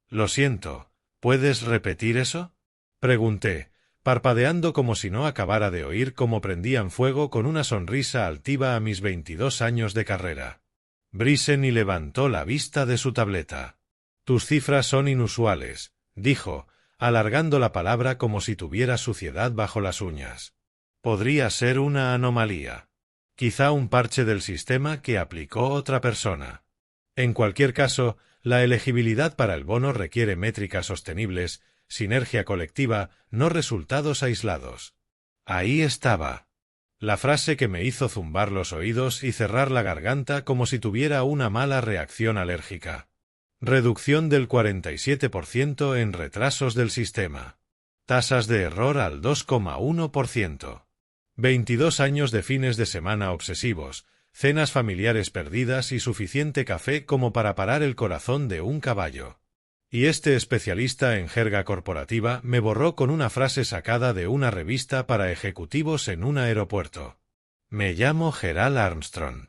Lo siento, ¿puedes repetir eso? Pregunté, parpadeando como si no acabara de oír cómo prendían fuego con una sonrisa altiva a mis 22 años de carrera. Bryce levantó la vista de su tableta. Tus cifras son inusuales, dijo, alargando la palabra como si tuviera suciedad bajo las uñas. Podría ser una anomalía. Quizá un parche del sistema que aplicó otra persona. En cualquier caso, la elegibilidad para el bono requiere métricas sostenibles, sinergia colectiva, no resultados aislados. Ahí estaba. La frase que me hizo zumbar los oídos y cerrar la garganta como si tuviera una mala reacción alérgica. Reducción del 47% en retrasos del sistema. Tasas de error al 2,1%. 22 años de fines de semana obsesivos, cenas familiares perdidas y suficiente café como para parar el corazón de un caballo. Y este especialista en jerga corporativa me borró con una frase sacada de una revista para ejecutivos en un aeropuerto. Me llamo Gerald Armstrong.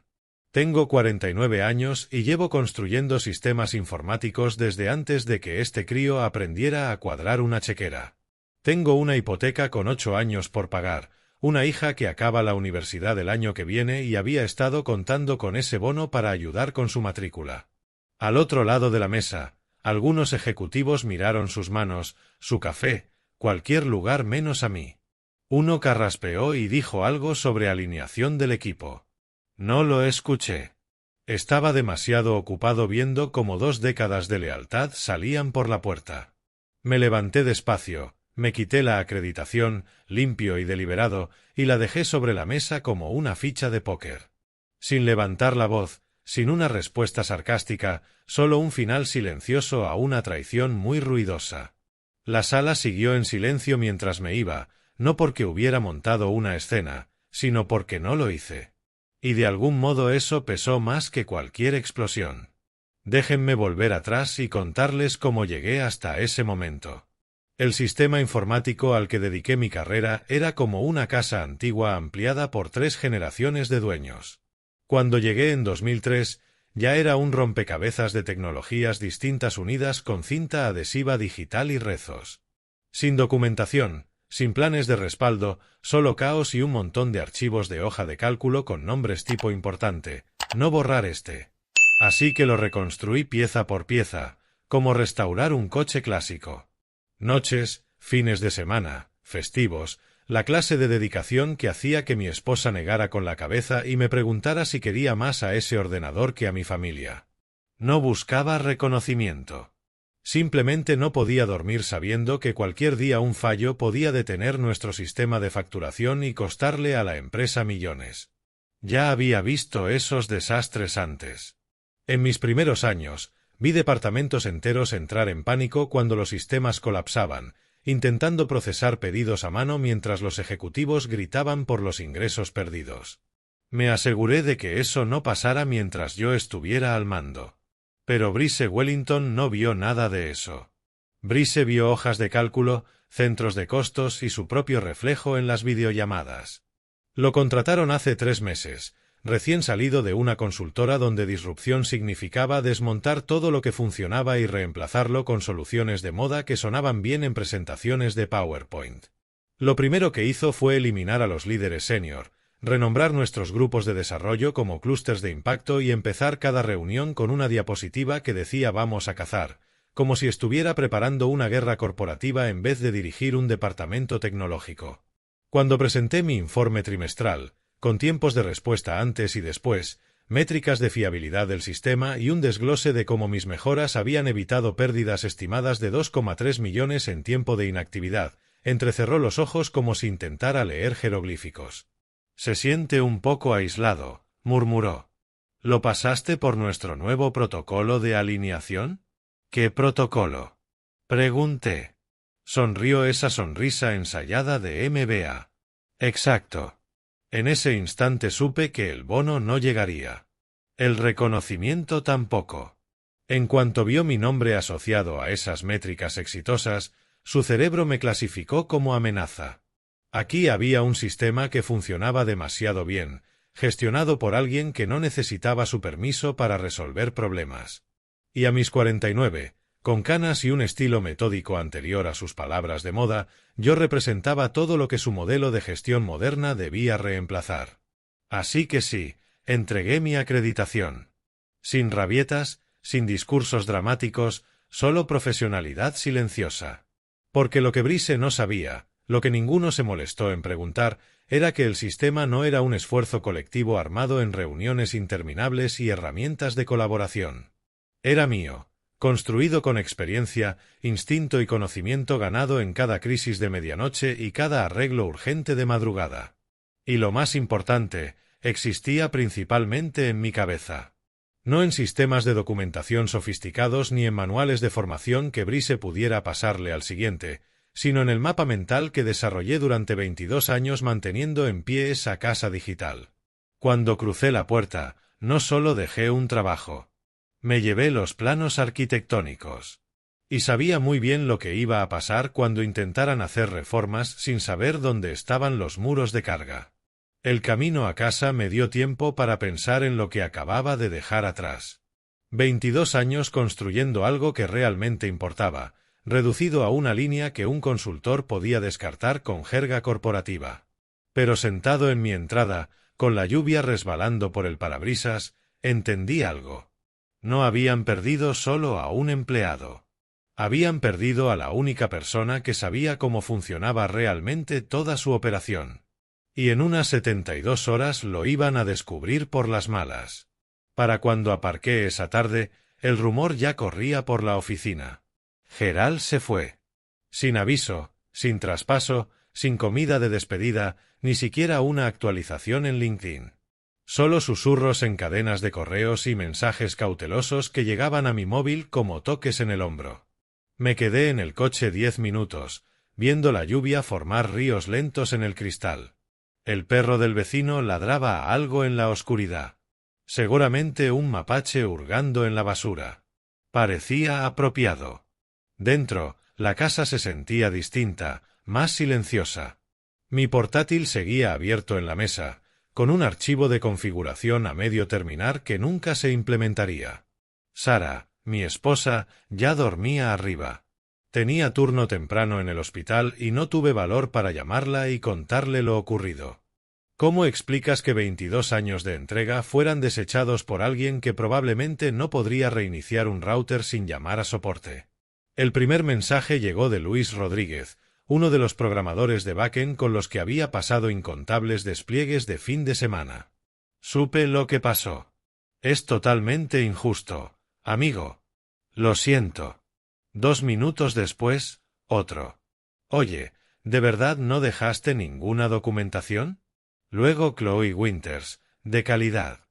Tengo 49 años y llevo construyendo sistemas informáticos desde antes de que este crío aprendiera a cuadrar una chequera. Tengo una hipoteca con 8 años por pagar, una hija que acaba la universidad el año que viene y había estado contando con ese bono para ayudar con su matrícula. Al otro lado de la mesa, algunos ejecutivos miraron sus manos, su café, cualquier lugar menos a mí. Uno carraspeó y dijo algo sobre alineación del equipo. No lo escuché. Estaba demasiado ocupado viendo cómo 2 décadas de lealtad salían por la puerta. Me levanté despacio, me quité la acreditación, limpio y deliberado, y la dejé sobre la mesa como una ficha de póker. Sin levantar la voz, sin una respuesta sarcástica, solo un final silencioso a una traición muy ruidosa. La sala siguió en silencio mientras me iba, no porque hubiera montado una escena, sino porque no lo hice. Y de algún modo eso pesó más que cualquier explosión. Déjenme volver atrás y contarles cómo llegué hasta ese momento. El sistema informático al que dediqué mi carrera era como una casa antigua ampliada por 3 generaciones de dueños. Cuando llegué en 2003, ya era un rompecabezas de tecnologías distintas unidas con cinta adhesiva digital y rezos. Sin documentación, sin planes de respaldo, solo caos y un montón de archivos de hoja de cálculo con nombres tipo importante, no borrar este. Así que lo reconstruí pieza por pieza, como restaurar un coche clásico. Noches, fines de semana, festivos, la clase de dedicación que hacía que mi esposa negara con la cabeza y me preguntara si quería más a ese ordenador que a mi familia. No buscaba reconocimiento. Simplemente no podía dormir sabiendo que cualquier día un fallo podía detener nuestro sistema de facturación y costarle a la empresa millones. Ya había visto esos desastres antes. En mis primeros años, vi departamentos enteros entrar en pánico cuando los sistemas colapsaban, intentando procesar pedidos a mano mientras los ejecutivos gritaban por los ingresos perdidos. Me aseguré de que eso no pasara mientras yo estuviera al mando. Pero Bryce Wellington no vio nada de eso. Bryce vio hojas de cálculo, centros de costos y su propio reflejo en las videollamadas. Lo contrataron hace 3 meses, recién salido de una consultora donde disrupción significaba desmontar todo lo que funcionaba y reemplazarlo con soluciones de moda que sonaban bien en presentaciones de PowerPoint. Lo primero que hizo fue eliminar a los líderes senior, renombrar nuestros grupos de desarrollo como clústeres de impacto y empezar cada reunión con una diapositiva que decía "vamos a cazar", como si estuviera preparando una guerra corporativa en vez de dirigir un departamento tecnológico. Cuando presenté mi informe trimestral, con tiempos de respuesta antes y después, métricas de fiabilidad del sistema y un desglose de cómo mis mejoras habían evitado pérdidas estimadas de 2,3 millones en tiempo de inactividad, entrecerró los ojos como si intentara leer jeroglíficos. «Se siente un poco aislado», murmuró. «¿Lo pasaste por nuestro nuevo protocolo de alineación?» «¿Qué protocolo?», pregunté. Sonrió esa sonrisa ensayada de MBA. «Exacto». En ese instante supe que el bono no llegaría. El reconocimiento tampoco. En cuanto vio mi nombre asociado a esas métricas exitosas, su cerebro me clasificó como amenaza. Aquí había un sistema que funcionaba demasiado bien, gestionado por alguien que no necesitaba su permiso para resolver problemas. Y a mis 49, Con canas y un estilo metódico anterior a sus palabras de moda, yo representaba todo lo que su modelo de gestión moderna debía reemplazar. Así que sí, entregué mi acreditación. Sin rabietas, sin discursos dramáticos, solo profesionalidad silenciosa. Porque lo que Brice no sabía, lo que ninguno se molestó en preguntar, era que el sistema no era un esfuerzo colectivo armado en reuniones interminables y herramientas de colaboración. Era mío, construido con experiencia, instinto y conocimiento ganado en cada crisis de medianoche y cada arreglo urgente de madrugada. Y lo más importante, existía principalmente en mi cabeza. No en sistemas de documentación sofisticados ni en manuales de formación que Brice pudiera pasarle al siguiente, sino en el mapa mental que desarrollé durante 22 años manteniendo en pie esa casa digital. Cuando crucé la puerta, no solo dejé un trabajo. Me llevé los planos arquitectónicos. Y sabía muy bien lo que iba a pasar cuando intentaran hacer reformas sin saber dónde estaban los muros de carga. El camino a casa me dio tiempo para pensar en lo que acababa de dejar atrás. 22 años construyendo algo que realmente importaba, reducido a una línea que un consultor podía descartar con jerga corporativa. Pero sentado en mi entrada, con la lluvia resbalando por el parabrisas, entendí algo. No habían perdido solo a un empleado. Habían perdido a la única persona que sabía cómo funcionaba realmente toda su operación. Y en unas 72 horas lo iban a descubrir por las malas. Para cuando aparqué esa tarde, el rumor ya corría por la oficina. Gerald se fue. Sin aviso, sin traspaso, sin comida de despedida, ni siquiera una actualización en LinkedIn. Solo susurros en cadenas de correos y mensajes cautelosos que llegaban a mi móvil como toques en el hombro. Me quedé en el coche 10 minutos, viendo la lluvia formar ríos lentos en el cristal. El perro del vecino ladraba a algo en la oscuridad. Seguramente un mapache hurgando en la basura. Parecía apropiado. Dentro, la casa se sentía distinta, más silenciosa. Mi portátil seguía abierto en la mesa, con un archivo de configuración a medio terminar que nunca se implementaría. Sara, mi esposa, ya dormía arriba. Tenía turno temprano en el hospital y no tuve valor para llamarla y contarle lo ocurrido. ¿Cómo explicas que 22 años de entrega fueran desechados por alguien que probablemente no podría reiniciar un router sin llamar a soporte? El primer mensaje llegó de Luis Rodríguez, uno de los programadores de backend con los que había pasado incontables despliegues de fin de semana. Supe lo que pasó. Es totalmente injusto, amigo. Lo siento. 2 minutos después, otro. Oye, ¿de verdad no dejaste ninguna documentación? Luego Chloe Winters, de calidad.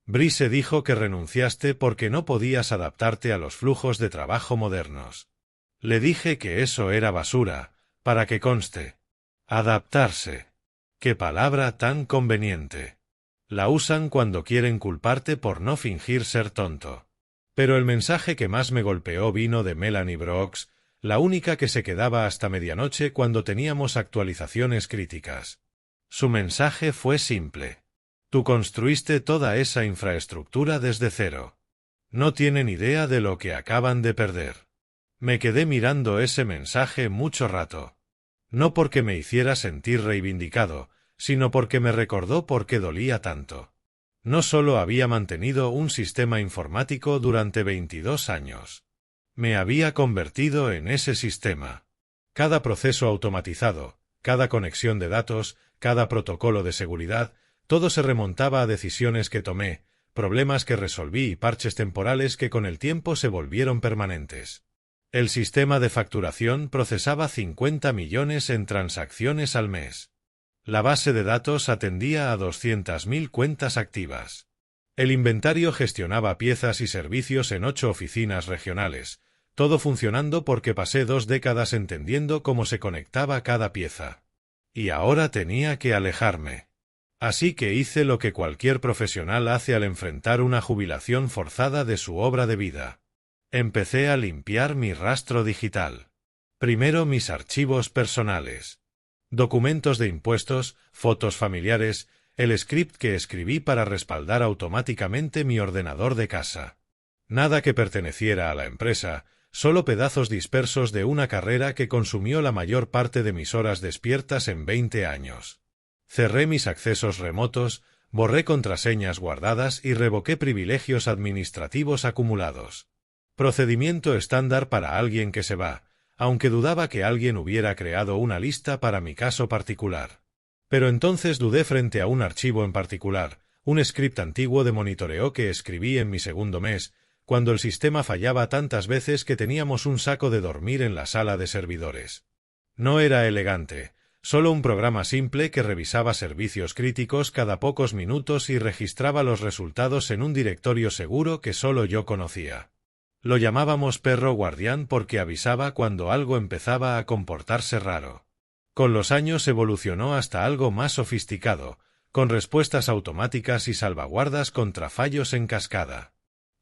Brice dijo que renunciaste porque no podías adaptarte a los flujos de trabajo modernos. Le dije que eso era basura, para que conste. Adaptarse. Qué palabra tan conveniente. La usan cuando quieren culparte por no fingir ser tonto. Pero el mensaje que más me golpeó vino de Melanie Brooks, la única que se quedaba hasta medianoche cuando teníamos actualizaciones críticas. Su mensaje fue simple. Tú construiste toda esa infraestructura desde cero. No tienen idea de lo que acaban de perder. Me quedé mirando ese mensaje mucho rato. No porque me hiciera sentir reivindicado, sino porque me recordó por qué dolía tanto. No solo había mantenido un sistema informático durante 22 años. Me había convertido en ese sistema. Cada proceso automatizado, cada conexión de datos, cada protocolo de seguridad, todo se remontaba a decisiones que tomé, problemas que resolví y parches temporales que con el tiempo se volvieron permanentes. El sistema de facturación procesaba 50 millones en transacciones al mes. La base de datos atendía a 200.000 cuentas activas. El inventario gestionaba piezas y servicios en 8 oficinas regionales, todo funcionando porque pasé 2 décadas entendiendo cómo se conectaba cada pieza. Y ahora tenía que alejarme. Así que hice lo que cualquier profesional hace al enfrentar una jubilación forzada de su obra de vida. Empecé a limpiar mi rastro digital. Primero mis archivos personales. Documentos de impuestos, fotos familiares, el script que escribí para respaldar automáticamente mi ordenador de casa. Nada que perteneciera a la empresa, solo pedazos dispersos de una carrera que consumió la mayor parte de mis horas despiertas en 20 años. Cerré mis accesos remotos, borré contraseñas guardadas y revoqué privilegios administrativos acumulados. Procedimiento estándar para alguien que se va, aunque dudaba que alguien hubiera creado una lista para mi caso particular. Pero entonces dudé frente a un archivo en particular, un script antiguo de monitoreo que escribí en mi segundo mes, cuando el sistema fallaba tantas veces que teníamos un saco de dormir en la sala de servidores. No era elegante, solo un programa simple que revisaba servicios críticos cada pocos minutos y registraba los resultados en un directorio seguro que solo yo conocía. Lo llamábamos perro guardián porque avisaba cuando algo empezaba a comportarse raro. Con los años evolucionó hasta algo más sofisticado, con respuestas automáticas y salvaguardas contra fallos en cascada.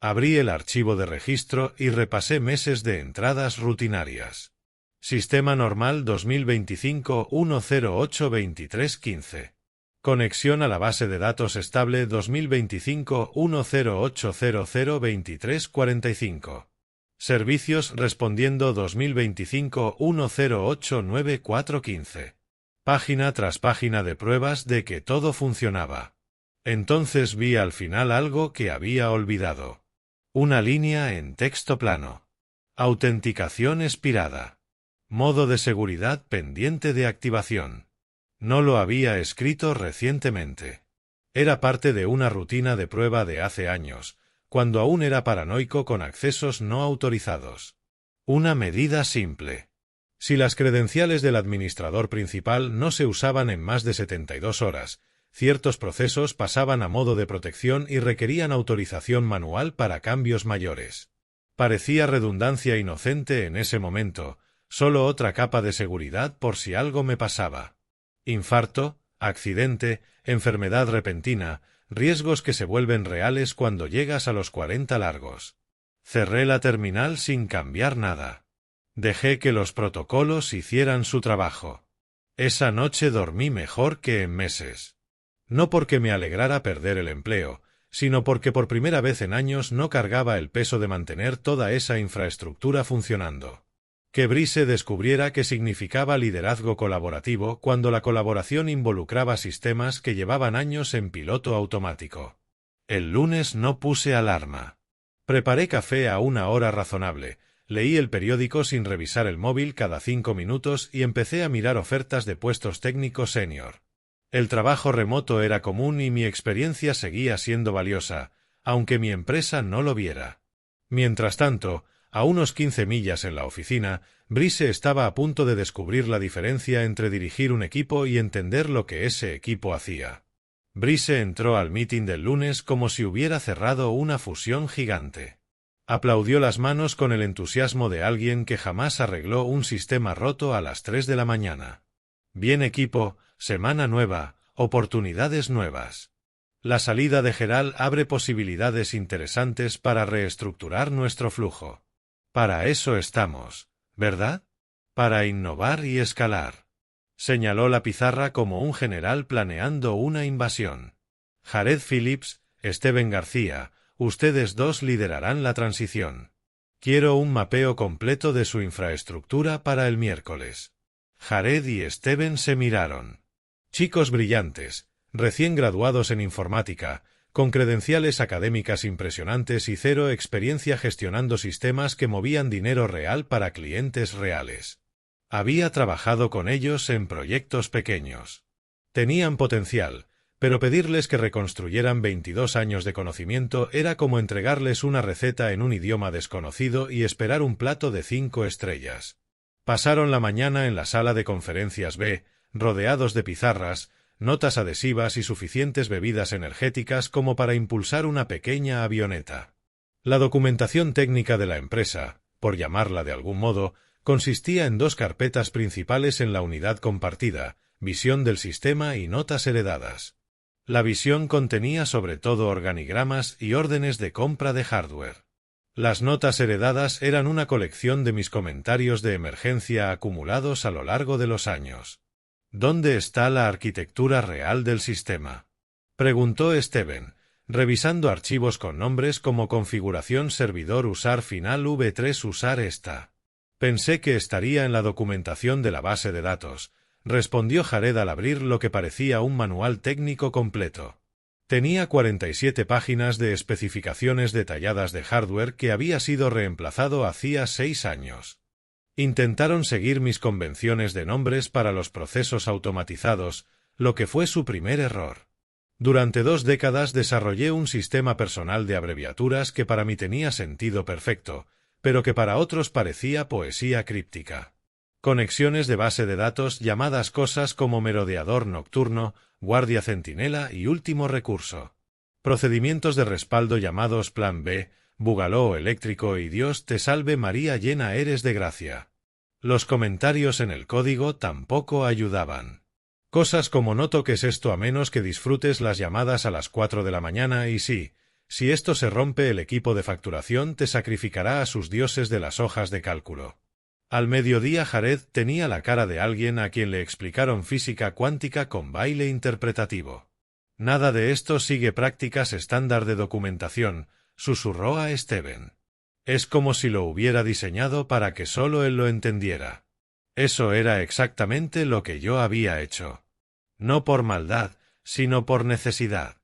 Abrí el archivo de registro y repasé meses de entradas rutinarias. Sistema normal 2025-108-2315. Conexión a la base de datos estable 2025-10800-2345. Servicios respondiendo 2025-108-9415. Página tras página de pruebas de que todo funcionaba. Entonces vi al final algo que había olvidado. Una línea en texto plano. Autenticación expirada. Modo de seguridad pendiente de activación. No lo había escrito recientemente. Era parte de una rutina de prueba de hace años, cuando aún era paranoico con accesos no autorizados. Una medida simple. Si las credenciales del administrador principal no se usaban en más de 72 horas, ciertos procesos pasaban a modo de protección y requerían autorización manual para cambios mayores. Parecía redundancia inocente en ese momento, solo otra capa de seguridad por si algo me pasaba. Infarto, accidente, enfermedad repentina, riesgos que se vuelven reales cuando llegas a los 40 largos. Cerré la terminal sin cambiar nada. Dejé que los protocolos hicieran su trabajo. Esa noche dormí mejor que en meses. No porque me alegrara perder el empleo, sino porque por primera vez en años no cargaba el peso de mantener toda esa infraestructura funcionando. Que Brice descubriera qué significaba liderazgo colaborativo cuando la colaboración involucraba sistemas que llevaban años en piloto automático. El lunes no puse alarma. Preparé café a una hora razonable, leí el periódico sin revisar el móvil cada 5 minutos y empecé a mirar ofertas de puestos técnicos senior. El trabajo remoto era común y mi experiencia seguía siendo valiosa, aunque mi empresa no lo viera. Mientras tanto, a unos 15 millas en la oficina, Brice estaba a punto de descubrir la diferencia entre dirigir un equipo y entender lo que ese equipo hacía. Brice entró al meeting del lunes como si hubiera cerrado una fusión gigante. Aplaudió las manos con el entusiasmo de alguien que jamás arregló un sistema roto a las 3 de la mañana. Bien equipo, semana nueva, oportunidades nuevas. La salida de Geral abre posibilidades interesantes para reestructurar nuestro flujo. Para eso estamos, ¿verdad? Para innovar y escalar. Señaló la pizarra como un general planeando una invasión. Jared Phillips, Steven García, ustedes dos liderarán la transición. Quiero un mapeo completo de su infraestructura para el miércoles. Jared y Steven se miraron. Chicos brillantes, recién graduados en informática, con credenciales académicas impresionantes y cero experiencia gestionando sistemas que movían dinero real para clientes reales. Había trabajado con ellos en proyectos pequeños. Tenían potencial, pero pedirles que reconstruyeran 22 años de conocimiento era como entregarles una receta en un idioma desconocido y esperar un plato de 5 estrellas. Pasaron la mañana en la sala de conferencias B, rodeados de pizarras, notas adhesivas y suficientes bebidas energéticas como para impulsar una pequeña avioneta. La documentación técnica de la empresa, por llamarla de algún modo, consistía en 2 carpetas principales en la unidad compartida, visión del sistema y notas heredadas. La visión contenía sobre todo organigramas y órdenes de compra de hardware. Las notas heredadas eran una colección de mis comentarios de emergencia acumulados a lo largo de los años. ¿Dónde está la arquitectura real del sistema?, preguntó Steven, revisando archivos con nombres como configuración servidor usar final v3 usar esta. Pensé que estaría en la documentación de la base de datos, respondió Jared al abrir lo que parecía un manual técnico completo. Tenía 47 páginas de especificaciones detalladas de hardware que había sido reemplazado hacía 6 años. Intentaron seguir mis convenciones de nombres para los procesos automatizados, lo que fue su primer error. Durante 2 décadas desarrollé un sistema personal de abreviaturas que para mí tenía sentido perfecto, pero que para otros parecía poesía críptica. Conexiones de base de datos llamadas cosas como merodeador nocturno, guardia centinela y último recurso. Procedimientos de respaldo llamados plan B, bugaló eléctrico y Dios te salve María llena eres de gracia. Los comentarios en el código tampoco ayudaban. Cosas como no toques esto a menos que disfrutes las llamadas a las 4 de la mañana y si esto se rompe el equipo de facturación te sacrificará a sus dioses de las hojas de cálculo. Al mediodía Jared tenía la cara de alguien a quien le explicaron física cuántica con baile interpretativo. Nada de esto sigue prácticas estándar de documentación, susurró a Steven. Es como si lo hubiera diseñado para que solo él lo entendiera. Eso era exactamente lo que yo había hecho. No por maldad, sino por necesidad.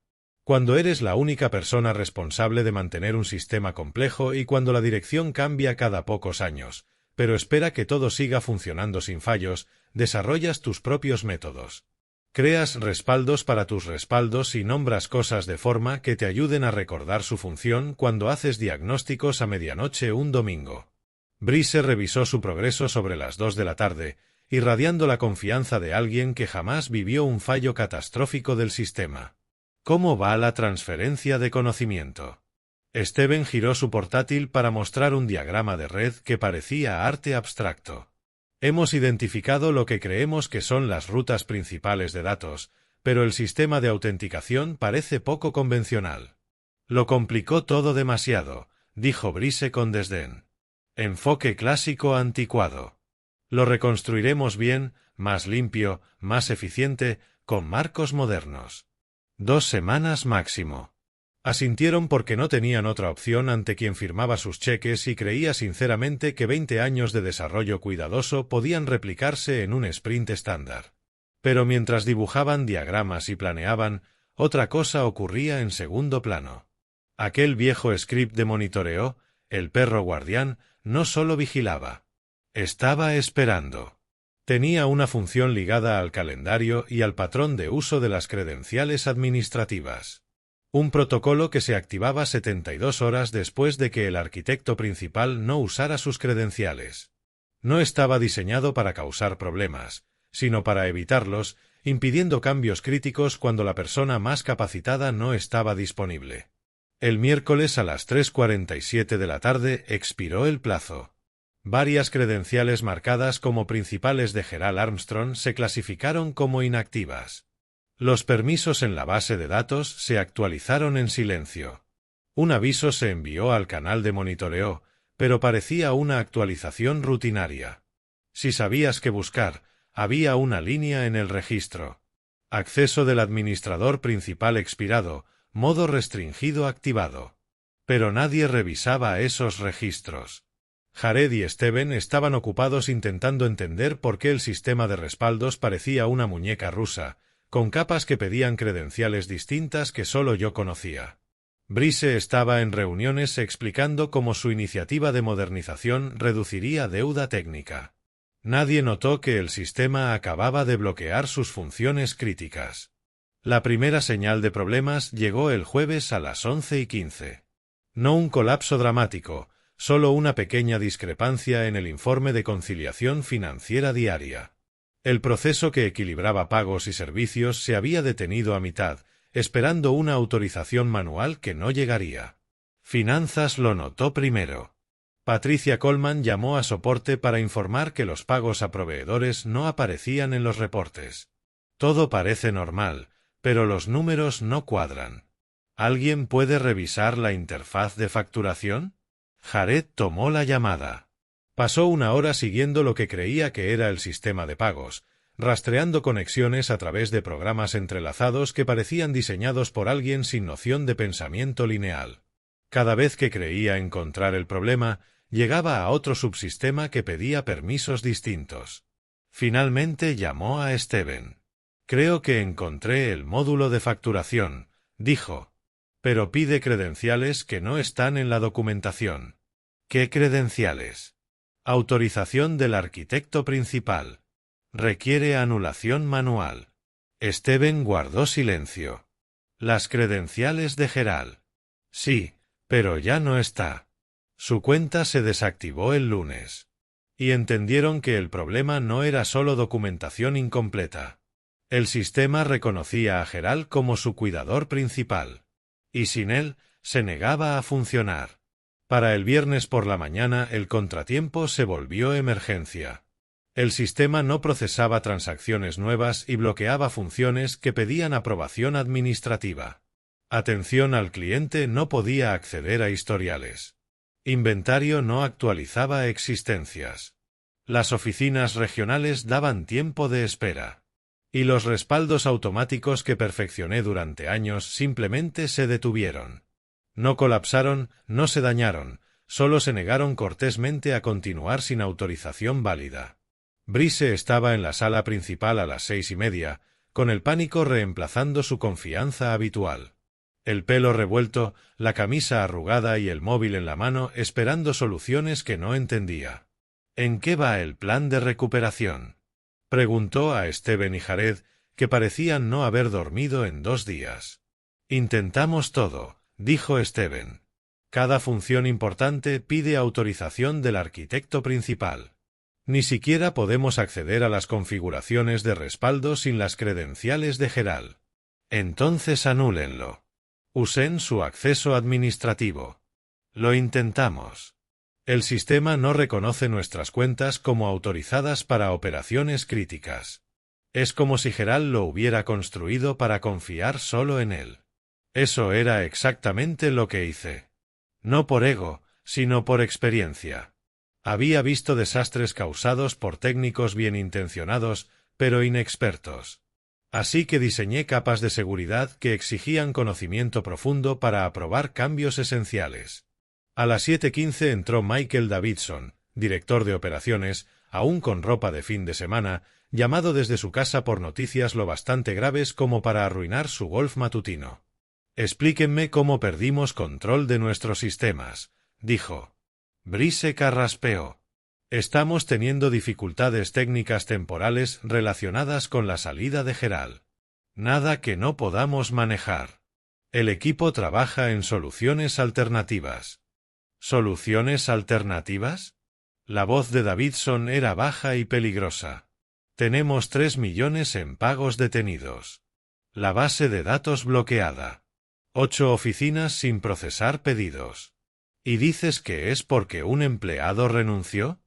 Cuando eres la única persona responsable de mantener un sistema complejo y cuando la dirección cambia cada pocos años, pero espera que todo siga funcionando sin fallos, desarrollas tus propios métodos. Creas respaldos para tus respaldos y nombras cosas de forma que te ayuden a recordar su función cuando haces diagnósticos a medianoche un domingo. Brice revisó su progreso sobre las 2 de la tarde, irradiando la confianza de alguien que jamás vivió un fallo catastrófico del sistema. ¿Cómo va la transferencia de conocimiento? Steven giró su portátil para mostrar un diagrama de red que parecía arte abstracto. Hemos identificado lo que creemos que son las rutas principales de datos, pero el sistema de autenticación parece poco convencional. Lo complicó todo demasiado, dijo Brice con desdén. Enfoque clásico anticuado. Lo reconstruiremos bien, más limpio, más eficiente, con marcos modernos. 2 semanas máximo. Asintieron porque no tenían otra opción ante quien firmaba sus cheques y creía sinceramente que 20 años de desarrollo cuidadoso podían replicarse en un sprint estándar. Pero mientras dibujaban diagramas y planeaban, otra cosa ocurría en segundo plano. Aquel viejo script de monitoreo, el perro guardián, no solo vigilaba. Estaba esperando. Tenía una función ligada al calendario y al patrón de uso de las credenciales administrativas. Un protocolo que se activaba 72 horas después de que el arquitecto principal no usara sus credenciales. No estaba diseñado para causar problemas, sino para evitarlos, impidiendo cambios críticos cuando la persona más capacitada no estaba disponible. El miércoles a las 3:47 de la tarde expiró el plazo. Varias credenciales marcadas como principales de Gerald Armstrong se clasificaron como inactivas. Los permisos en la base de datos se actualizaron en silencio. Un aviso se envió al canal de monitoreo, pero parecía una actualización rutinaria. Si sabías qué buscar, había una línea en el registro. Acceso del administrador principal expirado, modo restringido activado. Pero nadie revisaba esos registros. Jared y Steven estaban ocupados intentando entender por qué el sistema de respaldos parecía una muñeca rusa, con capas que pedían credenciales distintas que solo yo conocía. Brice estaba en reuniones explicando cómo su iniciativa de modernización reduciría deuda técnica. Nadie notó que el sistema acababa de bloquear sus funciones críticas. La primera señal de problemas llegó el jueves a las 11:15. No un colapso dramático, solo una pequeña discrepancia en el informe de conciliación financiera diaria. El proceso que equilibraba pagos y servicios se había detenido a mitad, esperando una autorización manual que no llegaría. Finanzas lo notó primero. Patricia Coleman llamó a soporte para informar que los pagos a proveedores no aparecían en los reportes. Todo parece normal, pero los números no cuadran. ¿Alguien puede revisar la interfaz de facturación? Jared tomó la llamada. Pasó una hora siguiendo lo que creía que era el sistema de pagos, rastreando conexiones a través de programas entrelazados que parecían diseñados por alguien sin noción de pensamiento lineal. Cada vez que creía encontrar el problema, llegaba a otro subsistema que pedía permisos distintos. Finalmente llamó a Steven. «Creo que encontré el módulo de facturación», dijo. «Pero pide credenciales que no están en la documentación». «¿Qué credenciales?» «Autorización del arquitecto principal. Requiere anulación manual». Steven guardó silencio. «¿Las credenciales de Gerald?» «Sí, pero ya no está. Su cuenta se desactivó el lunes». Y entendieron que el problema no era solo documentación incompleta. El sistema reconocía a Gerald como su cuidador principal. Y sin él, se negaba a funcionar. Para el viernes por la mañana el contratiempo se volvió emergencia. El sistema no procesaba transacciones nuevas y bloqueaba funciones que pedían aprobación administrativa. Atención al cliente no podía acceder a historiales. Inventario no actualizaba existencias. Las oficinas regionales daban tiempo de espera. Y los respaldos automáticos que perfeccioné durante años simplemente se detuvieron. No colapsaron, no se dañaron, solo se negaron cortésmente a continuar sin autorización válida. Brice estaba en la sala principal a las 6:30, con el pánico reemplazando su confianza habitual. El pelo revuelto, la camisa arrugada y el móvil en la mano esperando soluciones que no entendía. «¿En qué va el plan de recuperación?», preguntó a Steven y Jared, que parecían no haber dormido en 2 días. «Intentamos todo», dijo Steven. «Cada función importante pide autorización del arquitecto principal. Ni siquiera podemos acceder a las configuraciones de respaldo sin las credenciales de Gerald. Entonces anúlenlo. Usen su acceso administrativo». «Lo intentamos. El sistema no reconoce nuestras cuentas como autorizadas para operaciones críticas. Es como si Gerald lo hubiera construido para confiar solo en él». Eso era exactamente lo que hice. No por ego, sino por experiencia. Había visto desastres causados por técnicos bien intencionados, pero inexpertos. Así que diseñé capas de seguridad que exigían conocimiento profundo para aprobar cambios esenciales. A las 7:15 entró Michael Davidson, director de operaciones, aún con ropa de fin de semana, llamado desde su casa por noticias lo bastante graves como para arruinar su golf matutino. «Explíquenme cómo perdimos control de nuestros sistemas», dijo. Brice carraspeó. «Estamos teniendo dificultades técnicas temporales relacionadas con la salida de Gerald. Nada que no podamos manejar. El equipo trabaja en soluciones alternativas». «¿Soluciones alternativas?». La voz de Davidson era baja y peligrosa. «Tenemos 3 millones en pagos detenidos. La base de datos bloqueada. 8 oficinas sin procesar pedidos. ¿Y dices que es porque un empleado renunció?».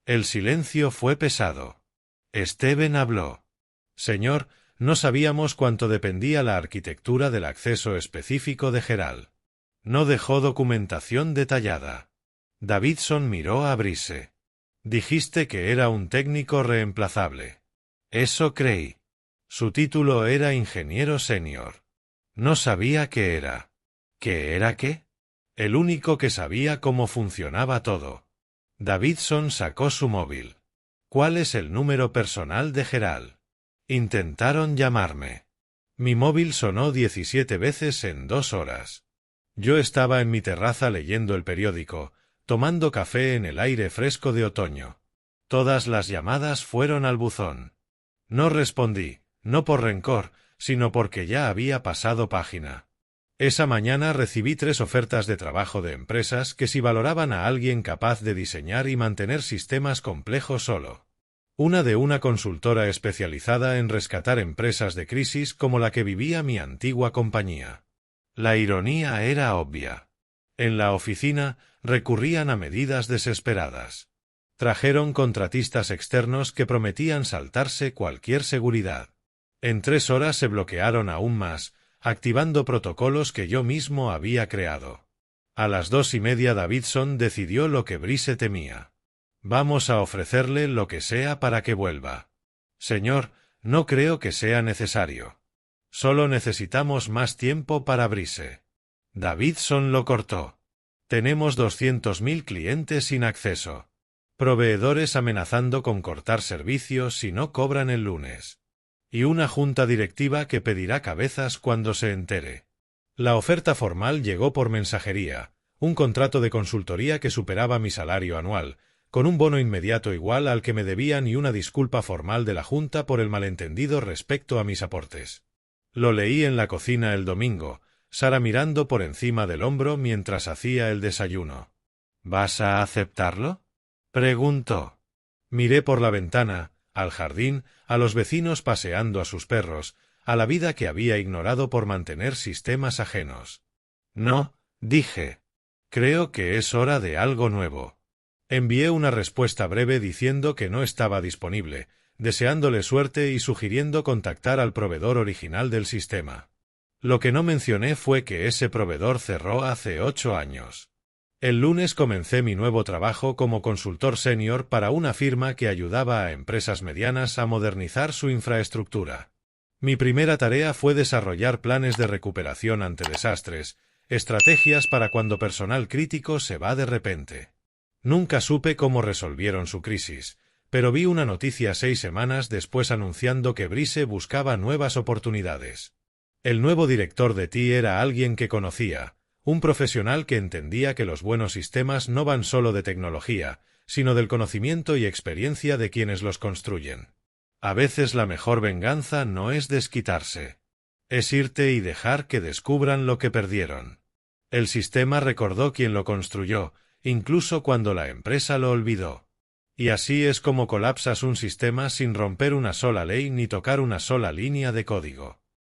El silencio fue pesado. Steven habló. «Señor, no sabíamos cuánto dependía la arquitectura del acceso específico de Gerald. No dejó documentación detallada». Davidson miró a Brice. «Dijiste que era un técnico reemplazable». «Eso creí. Su título era ingeniero senior. No sabía qué era». «¿Qué era qué?». «El único que sabía cómo funcionaba todo». Davidson sacó su móvil. «¿Cuál es el número personal de Gerald?». «Intentaron llamarme. Mi móvil sonó 17 veces en 2 horas. Yo estaba en mi terraza leyendo el periódico, tomando café en el aire fresco de otoño. Todas las llamadas fueron al buzón. No respondí, no por rencor, sino porque ya había pasado página. Esa mañana recibí 3 ofertas de trabajo de empresas que si valoraban a alguien capaz de diseñar y mantener sistemas complejos solo. Una de una consultora especializada en rescatar empresas de crisis como la que vivía mi antigua compañía. La ironía era obvia. En la oficina recurrían a medidas desesperadas. Trajeron contratistas externos que prometían saltarse cualquier seguridad. En 3 horas se bloquearon aún más, activando protocolos que yo mismo había creado. A las 2:30 Davidson decidió lo que Brice temía. «Vamos a ofrecerle lo que sea para que vuelva. Señor, No creo que sea necesario. Solo necesitamos más tiempo para Brise. Davidson lo cortó. Tenemos 200.000 clientes sin acceso. Proveedores amenazando con cortar servicios si no cobran el lunes. Y una junta directiva que pedirá cabezas cuando se entere. La oferta formal llegó por mensajería, un contrato de consultoría que superaba mi salario anual, con un bono inmediato igual al que me debían y una disculpa formal de la junta por el malentendido respecto a mis aportes. Lo leí en la cocina el domingo, Sara mirando por encima del hombro mientras hacía el desayuno. ¿Vas a aceptarlo?, preguntó. Miré por la ventana, al jardín, a los vecinos paseando a sus perros, a la vida que había ignorado por mantener sistemas ajenos. No, dije. Creo que es hora de algo nuevo. Envié una respuesta breve diciendo que no estaba disponible, deseándole suerte y sugiriendo contactar al proveedor original del sistema. Lo que no mencioné fue que ese proveedor cerró hace 8 años. El lunes comencé mi nuevo trabajo como consultor senior para una firma que ayudaba a empresas medianas a modernizar su infraestructura. Mi primera tarea fue desarrollar planes de recuperación ante desastres, estrategias para cuando personal crítico se va de repente. Nunca supe cómo resolvieron su crisis, pero vi una noticia 6 semanas después anunciando que Brise buscaba nuevas oportunidades. El nuevo director de TI era alguien que conocía, un profesional que entendía que los buenos sistemas no van solo de tecnología, sino del conocimiento y experiencia de quienes los construyen. A veces la mejor venganza no es desquitarse. Es irte y dejar que descubran lo que perdieron. El sistema recordó quién lo construyó, incluso cuando la empresa lo olvidó. Y así es como colapsas un sistema sin romper una sola ley ni tocar una sola línea de código.